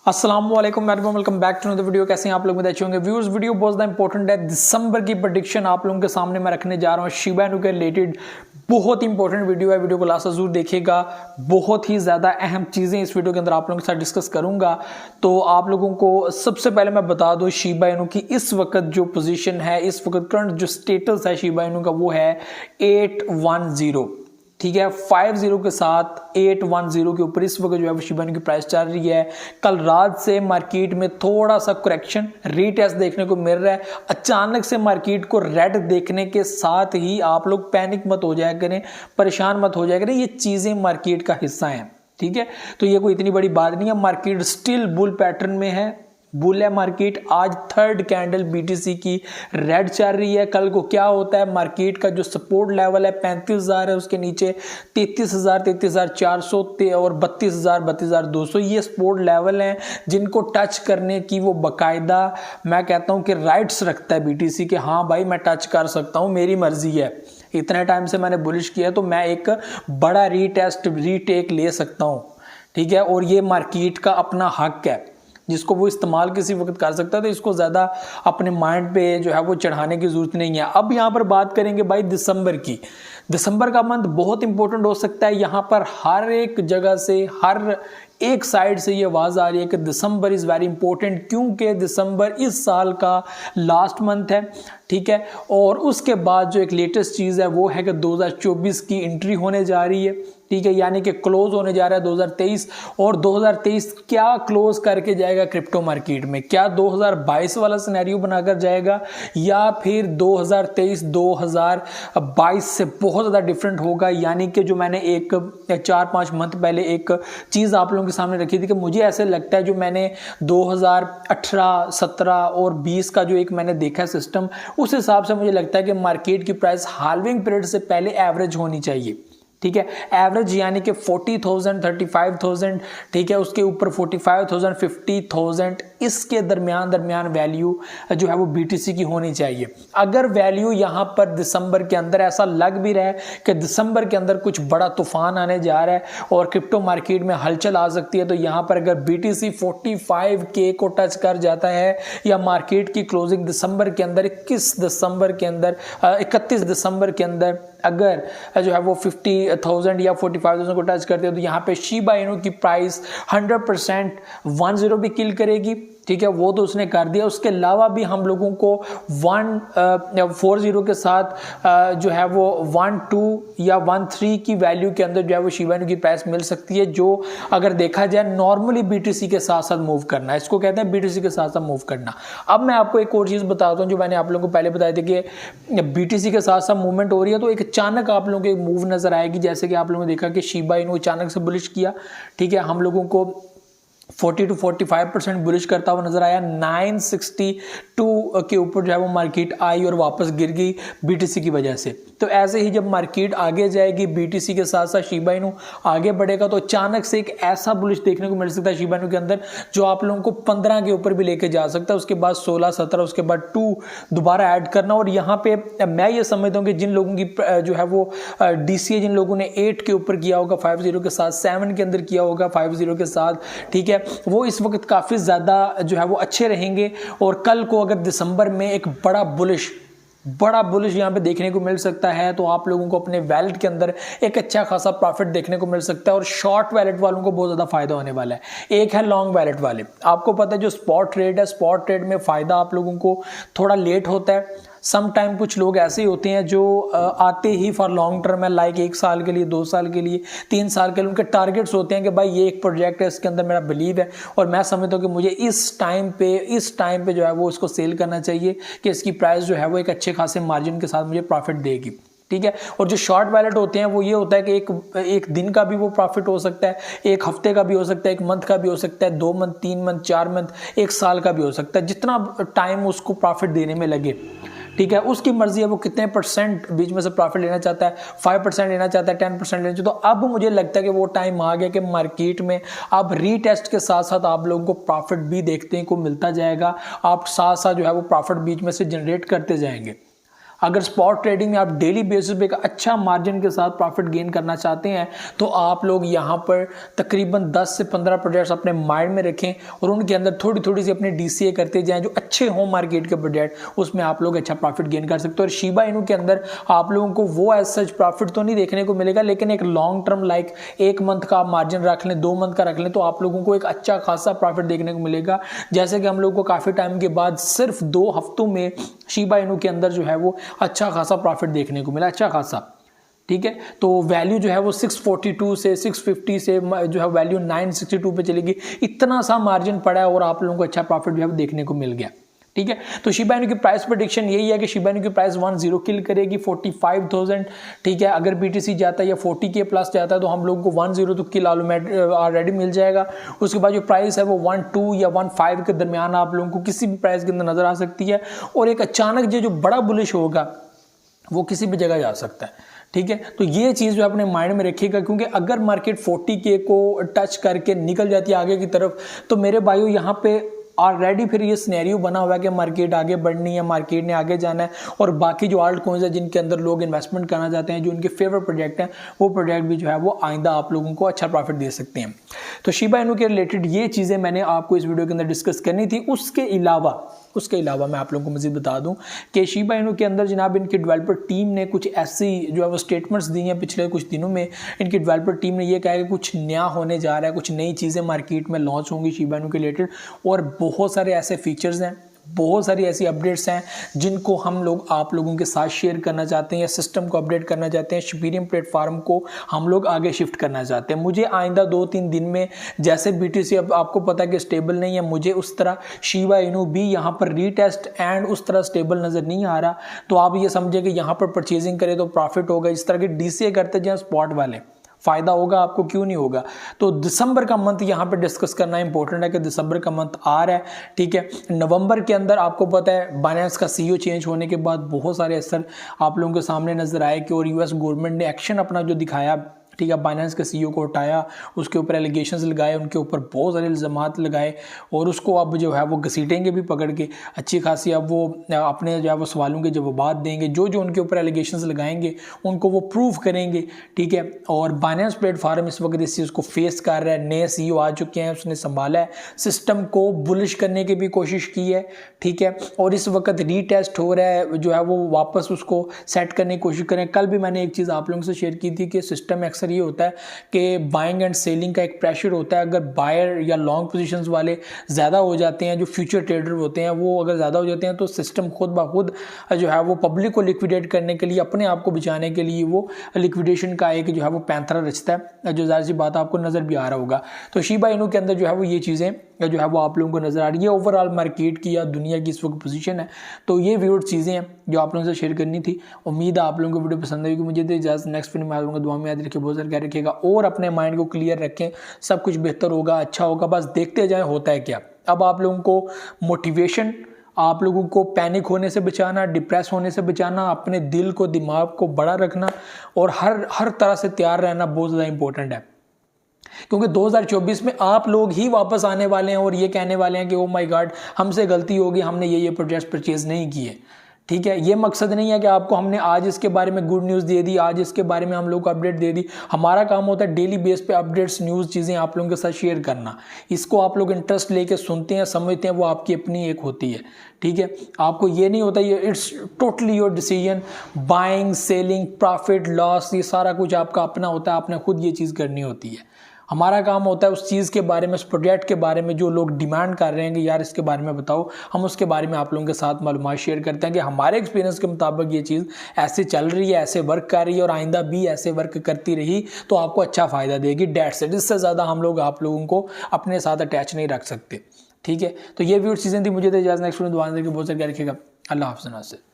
अस्सलाम वालेकुम welcome back to the video. कैसे हैं आप लोग? अच्छे होंगे। व्यूअर्स, वीडियो बहुत ज़्यादा इंपॉर्टेंट है। दिसंबर की प्रेडिक्शन आप लोगों के सामने मैं रखने जा रहा हूँ। शिबा इनू के रिलेटेड बहुत इंपॉर्टेंट वीडियो है। वीडियो को लास्ट जरूर देखिएगा। बहुत ही ज़्यादा अहम चीज़ें इस वीडियो के अंदर आप लोगों के साथ डिस्कस करूंगा। तो आप लोगों को सबसे पहले मैं बता दूँ, शिबा इनू की इस वक्त जो पोजीशन है, इस वक्त करंट जो स्टेटस है शिबा इनू का, वो है 810। ठीक है, 50 के साथ 810 के ऊपर इस वक्त जो है वो शिबा इनू की प्राइस चल रही है। कल रात से मार्केट में थोड़ा सा करेक्शन रीटेस्ट देखने को मिल रहा है। अचानक से मार्केट को रेड देखने के साथ ही आप लोग पैनिक मत हो जाया करें, परेशान मत हो जाया करें। ये चीजें मार्केट का हिस्सा हैं, ठीक है। तो ये कोई इतनी बड़ी बात नहीं है। मार्केट स्टिल बुल पैटर्न में है, बुल है मार्केट। आज थर्ड कैंडल बीटीसी की रेड चल रही है। कल को क्या होता है, मार्केट का जो सपोर्ट लेवल है 35,000 है, उसके नीचे 33,000, 33,400 और 32,000, 32,200 ये सपोर्ट लेवल हैं जिनको टच करने की वो बाकायदा मैं कहता हूं कि राइट्स रखता है बीटीसी के। हाँ भाई, मैं टच कर सकता हूं, मेरी मर्जी है। इतने टाइम से मैंने बुलिश किया तो मैं एक बड़ा रीटेक ले सकता हूं, ठीक है। और ये मार्केट का अपना हक है जिसको वो इस्तेमाल किसी वक्त कर सकता है। तो इसको ज़्यादा अपने माइंड पे जो है वो चढ़ाने की ज़रूरत नहीं है। अब यहाँ पर बात करेंगे भाई दिसंबर की। दिसंबर का मंथ बहुत इंपॉर्टेंट हो सकता है। यहाँ पर हर एक जगह से, हर एक साइड से ये आवाज़ आ रही है कि दिसंबर इज़ वेरी इंपॉर्टेंट, क्योंकि दिसंबर इस साल का लास्ट मंथ है, ठीक है। और उसके बाद जो एक लेटेस्ट चीज़ है वो है कि 2024 की एंट्री होने जा रही है, ठीक है। यानी कि क्लोज होने जा रहा है 2023। और 2023 क्या क्लोज करके जाएगा क्रिप्टो मार्केट में? क्या 2022 वाला सिनेरियो बनाकर जाएगा या फिर 2023 2022 से बहुत ज़्यादा डिफरेंट होगा? यानी कि जो मैंने एक 4-5 मंथ पहले एक चीज़ आप लोगों के सामने रखी थी कि मुझे ऐसे लगता है जो मैंने 2018, 17 और 20 का जो एक मैंने देखा सिस्टम, उस हिसाब से मुझे लगता है कि मार्केट की प्राइस हाल्विंग पीरियड से पहले एवरेज होनी चाहिए, ठीक है। एवरेज यानी कि 40,000, 35,000, ठीक है। उसके ऊपर 45,000, 50,000, इसके दरमियान वैल्यू जो है वो बीटीसी की होनी चाहिए। अगर वैल्यू यहाँ पर दिसंबर के अंदर ऐसा लग भी रहा है कि दिसंबर के अंदर कुछ बड़ा तूफान आने जा रहा है और क्रिप्टो मार्केट में हलचल आ सकती है, तो यहाँ पर अगर बीटीसी 45K को टच कर जाता है या मार्केट की क्लोजिंग दिसंबर के अंदर 31 दिसंबर के अंदर अगर जो है वो 50,000 या 45,000 को टच करते हैं, तो यहाँ पे शिबा इनू की प्राइस 100% 10 भी किल करेगी, ठीक है। वो तो उसने कर दिया। उसके अलावा भी हम लोगों को 140 के साथ जो है वो 12 या 13 की वैल्यू के अंदर जो है वो शिबा इनू की प्राइस मिल सकती है, जो अगर देखा जाए नॉर्मली बीटीसी के साथ साथ मूव करना, इसको कहते हैं बीटीसी के साथ साथ मूव करना। अब मैं आपको एक और चीज़ बताता हूँ जो मैंने आप लोगों को पहले बताई थी कि बीटीसी के साथ साथ मूवमेंट हो रही है, तो एक अचानक आप लोगों को एक मूव नजर आएगी। जैसे कि आप लोगों ने देखा कि शिबा इनू अचानक से बुलिश किया, ठीक है। हम लोगों को 40 to 45% बुलिश करता हुआ नजर आया। 962 के ऊपर जो है वो मार्केट आई और वापस गिर गई बीटीसी की वजह से। तो ऐसे ही जब मार्केट आगे जाएगी, बीटीसी के साथ साथ शिबा इनू आगे बढ़ेगा, तो अचानक से एक ऐसा बुलिश देखने को मिल सकता है शिबा इनू के अंदर जो आप लोगों को 15 के ऊपर भी लेके जा सकता है। उसके बाद 16, 17, उसके बाद 2 दोबारा ऐड करना। और यहाँ पे मैं ये समझता हूँ कि जिन लोगों की जो है वो डीसीए, जिन लोगों ने 8 के ऊपर किया होगा 50 के साथ, 7 के अंदर किया होगा 50 के साथ, ठीक है, वो इस वक्त काफी ज्यादा जो है वो अच्छे रहेंगे। और कल को अगर दिसंबर में एक बड़ा बुलिश यहाँ पे देखने को मिल सकता है, तो आप लोगों को अपने वैलेट के अंदर एक अच्छा खासा प्रॉफिट देखने को मिल सकता है। और शॉर्ट वैलेट वालों को बहुत ज्यादा फायदा होने वाला है। एक है लॉन्ग वैलेट वाले। आपको पता है जो स्पॉट ट्रेड है, स्पॉट ट्रेड में फायदा आप लोगों को थोड़ा लेट होता है। सम टाइम कुछ लोग ऐसे ही होते हैं जो आते ही फॉर लॉन्ग टर्म है, लाइक 1 साल के लिए, 2 साल के लिए, 3 साल के लिए उनके टारगेट्स होते हैं कि भाई ये एक प्रोजेक्ट है, इसके अंदर मेरा बिलीव है और मैं समझता हूँ कि मुझे इस टाइम पे जो है वो इसको सेल करना चाहिए कि इसकी प्राइस जो है वो एक अच्छे खासे मार्जिन के साथ मुझे प्रॉफिट देगी, ठीक है। और जो शॉर्ट वैलेट होते हैं वो ये होता है कि एक दिन का भी वो प्रॉफिट हो सकता है, एक हफ्ते का भी हो सकता है, एक मंथ का भी हो सकता है, 2 मंथ, 3 मंथ, 4 मंथ, 1 साल का भी हो सकता है। जितना टाइम उसको प्रॉफिट देने में लगे, ठीक है, उसकी मर्जी है वो कितने परसेंट बीच में से प्रॉफिट लेना चाहता है। 5% लेना चाहता है, 10% लेना चाहता है। तो अब मुझे लगता है कि वो टाइम आ गया कि मार्केट में अब रीटेस्ट के साथ साथ आप लोगों को प्रॉफिट भी देखने को मिलता जाएगा। आप साथ साथ जो है वो प्रॉफिट बीच में से जनरेट करते जाएंगे। अगर स्पॉट ट्रेडिंग में आप डेली बेसिस पे एक अच्छा मार्जिन के साथ प्रॉफिट गेन करना चाहते हैं तो आप लोग यहाँ पर तकरीबन 10 से 15 प्रोजेक्ट्स अपने माइंड में रखें और उनके अंदर थोड़ी थोड़ी सी अपने DCA करते जाएं जो अच्छे हों मार्केट के प्रोजेक्ट, उसमें आप लोग अच्छा प्रॉफिट गेन कर सकते हो। और शिबा इनू के अंदर आप लोगों को वो एज सच प्रॉफिट तो नहीं देखने को मिलेगा, लेकिन एक लॉन्ग टर्म लाइक 1 मंथ का आप मार्जिन रख लें, 2 मंथ का रख लें तो आप लोगों को एक अच्छा खासा प्रॉफिट देखने को मिलेगा। जैसे कि हम लोग को काफ़ी टाइम के बाद सिर्फ 2 हफ्तों में शिबा इनू के अंदर जो है वो अच्छा खासा प्रॉफिट देखने को मिला, अच्छा खासा। ठीक है, तो वैल्यू जो है वो 642 से 650 से जो है वैल्यू 962 पे चलेगी। इतना सा मार्जिन पड़ा है और आप लोगों को अच्छा प्रॉफिट जो है देखने को मिल गया। ठीक है, तो शिबा इनू की प्राइस प्रेडिक्शन यही है कि शिबा इनू की प्राइस 10 किल करेगी 45,000। ठीक है, अगर BTC जाता है या 40K प्लस जाता है तो हम लोगों को 10 तो किल ऑलरेडी मिल जाएगा। उसके बाद जो प्राइस है वो 12 या 15 के दरमियान आप लोगों को किसी भी प्राइस के अंदर नजर आ सकती है। और एक अचानक जो बड़ा बुलिश होगा वो किसी भी जगह जा सकता है। ठीक है, तो ये चीज़ जो अपने माइंड में रखिएगा, क्योंकि अगर मार्केट 40K को टच करके निकल जाती है आगे की तरफ तो मेरे भाइयों यहाँ पे ऑलरेडी फिर ये सिनेरियो बना हुआ है कि मार्केट आगे बढ़नी है, मार्केट ने आगे जाना है और बाकी जो आल्ट कॉइन्स है जिनके अंदर लोग इन्वेस्टमेंट करना चाहते हैं, जो उनके फेवरेट प्रोजेक्ट हैं, वो प्रोजेक्ट भी जो है वो आइंदा आप लोगों को अच्छा प्रॉफिट दे सकते हैं। तो शिबा इनू के रिलेटेड ये चीज़ें मैंने आपको इस वीडियो के अंदर डिस्कस करनी थी। उसके अलावा मैं आप लोगों को मज़ीद बता दूं कि शिबा इनू के अंदर जनाब इनकी डेवलपर टीम ने कुछ ऐसी जो है वो स्टेटमेंट्स दी हैं पिछले कुछ दिनों में। इनकी डेवलपर टीम ने ये कहा है कि कुछ नया होने जा रहा है, कुछ नई चीज़ें मार्केट में लॉन्च होंगी शिबा इनू के रिलेटेड, और बहुत सारे ऐसे फीचर्स हैं, बहुत सारी ऐसी अपडेट्स हैं जिनको हम लोग आप लोगों के साथ शेयर करना चाहते हैं, या सिस्टम को अपडेट करना चाहते हैं, शिबेरियम प्लेटफॉर्म को हम लोग आगे शिफ्ट करना चाहते हैं। मुझे आइंदा 2-3 दिन में जैसे BTC अब आपको पता है कि स्टेबल नहीं है, मुझे उस तरह शिबा इनू भी यहाँ पर रीटेस्ट एंड उस तरह स्टेबल नज़र नहीं आ रहा। तो आप ये समझे कि यहाँ पर परचेजिंग करें तो प्रॉफिट होगा, इस तरह के DCA करते जाएं स्पॉट वाले, फायदा होगा आपको, क्यों नहीं होगा। तो दिसंबर का मंथ यहाँ पे डिस्कस करना इंपॉर्टेंट है कि दिसंबर का मंथ आ रहा है। ठीक है, नवंबर के अंदर आपको पता है बाइनेंस का CEO चेंज होने के बाद बहुत सारे असर आप लोगों के सामने नजर आए कि और US गवर्नमेंट ने एक्शन अपना जो दिखाया। ठीक है, बाइनेंस के CEO को हटाया, उसके ऊपर एलिगेशंस लगाए, उनके ऊपर बहुत सारे इल्ज़ामात लगाए और उसको अब जो है वो घसीटेंगे भी पकड़ के अच्छी खासी। अब वो अपने जो है वो सवालों के जवाब देंगे, जो जो उनके ऊपर एलिगेशंस लगाएंगे उनको वो प्रूव करेंगे। ठीक है, और बाइनेंस प्लेटफॉर्म इस वक्त इस चीज़ को फेस कर रहा है। नए CEO आ चुके हैं, उसने संभाला है, सिस्टम को बुलिश करने की भी कोशिश की है। ठीक है, और इस वक्त रीटेस्ट हो रहा है, जो है वो वापस उसको सेट करने की कोशिश करें। कल भी मैंने एक चीज़ आप लोगों से शेयर की थी कि सिस्टम अक्सर ये होता है कि बाइंग एंड सेलिंग का एक प्रेशर होता है। अगर बायर या लॉन्ग पोजीशंस वाले ज़्यादा हो जाते हैं, जो फ्यूचर ट्रेडर होते हैं वो अगर ज़्यादा हो जाते हैं तो सिस्टम खुद ब खुद जो है वो पब्लिक को लिक्विडेट करने के लिए, अपने आप को बचाने के लिए वो लिक्विडेशन का एक जो है वो पैंतरा रचता है, जो ज़ाहिर सी बात आपको नज़र भी आ रहा होगा। तो शिबा इनू के अंदर जो है वो ये चीज़ें जो है वो आप लोगों को नज़र आ रही है। ओवरऑल मार्केट की या दुनिया की इस वक्त पोजीशन है। तो ये व्यूअर चीज़ें हैं जो आप लोगों से शेयर करनी थी। उम्मीद है आप लोगों को वीडियो पसंद आएगी। मुझे तो इजाज़त, नेक्स्ट वीडियो में आप लोगों को दुआ में याद रखिए, बहुत सारा ख्याल रखिएगा और अपने माइंड को क्लियर रखें। सब कुछ बेहतर होगा, अच्छा होगा, बस देखते जाएं होता है क्या। अब आप लोगों को मोटिवेशन, आप लोगों को पैनिक होने से बचाना, डिप्रेस होने से बचाना, अपने दिल को, दिमाग को बड़ा रखना और हर तरह से तैयार रहना बहुत ज़्यादा इंपॉर्टेंट है। क्योंकि 2024 में आप लोग ही वापस आने वाले हैं और ये कहने वाले हैं कि ओ माय गॉड हमसे गलती होगी, हमने ये प्रोजेक्ट्स परचेज नहीं किए। ठीक है, ये मकसद नहीं है कि आपको हमने आज इसके बारे में गुड न्यूज़ दे दी, आज इसके बारे में हम लोग को अपडेट दे दी। हमारा काम होता है डेली बेस पे अपडेट्स, न्यूज़, चीज़ें आप लोगों के साथ शेयर करना। इसको आप लोग इंटरेस्ट लेके सुनते हैं, समझते हैं, वो आपकी अपनी एक होती है। ठीक है, आपको ये नहीं होता, ये it's totally your decision. Buying, selling, profit, loss, ये सारा कुछ आपका अपना होता है, आपने खुद ये चीज़ करनी होती है। हमारा काम होता है उस चीज़ के बारे में, उस प्रोजेक्ट के बारे में जो लोग डिमांड कर रहे हैं कि यार इसके बारे में बताओ, हम उसके बारे में आप लोगों के साथ मालूमात शेयर करते हैं कि हमारे एक्सपीरियंस के मुताबिक ये चीज़ ऐसे चल रही है, ऐसे वर्क कर रही है और आइंदा भी ऐसे वर्क करती रही तो आपको अच्छा फ़ायदा देगी। डेट्स इट, इससे ज़्यादा हम लोग आप लोगों को अपने साथ अटैच नहीं रख सकते। ठीक है, तो ये व्यूअर चीज़ें थी। मुझे तो इजाज़त, नेक्स्ट वीडियो में दुआ करके बहुत सारे क्या रखिएगा। अल्लाह हाफ़िज़।